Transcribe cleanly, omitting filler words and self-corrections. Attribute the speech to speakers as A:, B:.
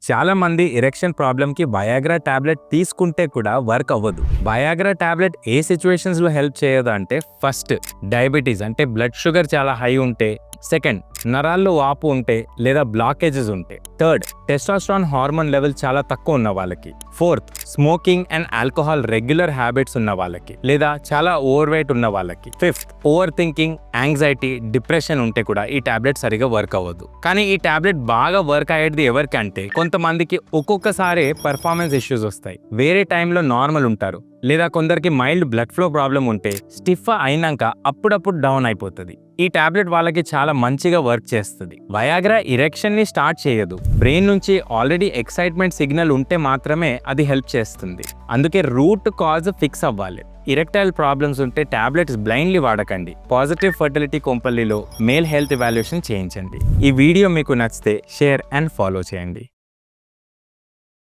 A: చాలా మంది erection problem కి వయాగ్రా టాబ్లెట్ తీసుకుంటే కూడా వర్క్ అవ్వదు. వయాగ్రా టాబ్లెట్ ఏ సిచ్యువేషన్స్ లో హెల్ప్ చేయదు అంటే, ఫస్ట్ డయాబెటీస్ అంటే బ్లడ్ షుగర్ చాలా హై ఉంటే, సెకండ్ నరాల్లో వాపు ఉంటే లేదా బ్లాకేజెస్ ఉంటే, థర్డ్ టెస్టోస్టెరాన్ హార్మోన్ లెవెల్ చాలా తక్కువ ఉన్న వాళ్ళకి, fourth smoking and alcohol regular habits ఉన్న వాళ్ళకి లేదా చాలా ఓవర్ వెయిట్ ఉన్న వాళ్ళకి, fifth over thinking, anxiety, depression ఉంటే కూడా ఈ టాబ్లెట్ సరిగా వర్క్ అవ్వదు. కానీ ఈ టాబ్లెట్ బాగా వర్క్ అయ్యేది ఎవరికంటే, కొంతమందికి ఒక్కొక్కసారి పర్ఫార్మెన్స్ ఇష్యూస్ వస్తాయి, వేరే టైంలో నార్మల్ ఉంటారు, లేదా కొందరికి మైల్డ్ బ్లడ్ ఫ్లో ప్రాబ్లం ఉంటే స్టిఫ్ అయినాక అప్పుడప్పుడు డౌన్ అయిపోతుంది. ఈ టాబ్లెట్ వాళ్ళకి చాలా మంచిగా వర్క్ చేస్తుంది. వయాగ్రా ఇరెక్షన్ ని స్టార్ట్ చేయదు, బ్రెయిన్ నుంచి ఆల్రెడీ ఎక్సైట్మెంట్ సిగ్నల్ ఉంటే మాత్రమే అది హెల్ప్ చేస్తుంది. అందుకే రూట్ కాజ్ ఫిక్స్ అవ్వాలి. ఇరెక్టైల్ ప్రాబ్లమ్స్ ఉంటే టాబ్లెట్స్ బ్లైండ్లీ వాడకండి. పాజిటివ్ ఫర్టిలిటీ కొంపల్లిలో మేల్ హెల్త్ ఎవాల్యుయేషన్ చేయించండి. ఈ వీడియో మీకు నచ్చితే షేర్ అండ్ ఫాలో చేయండి.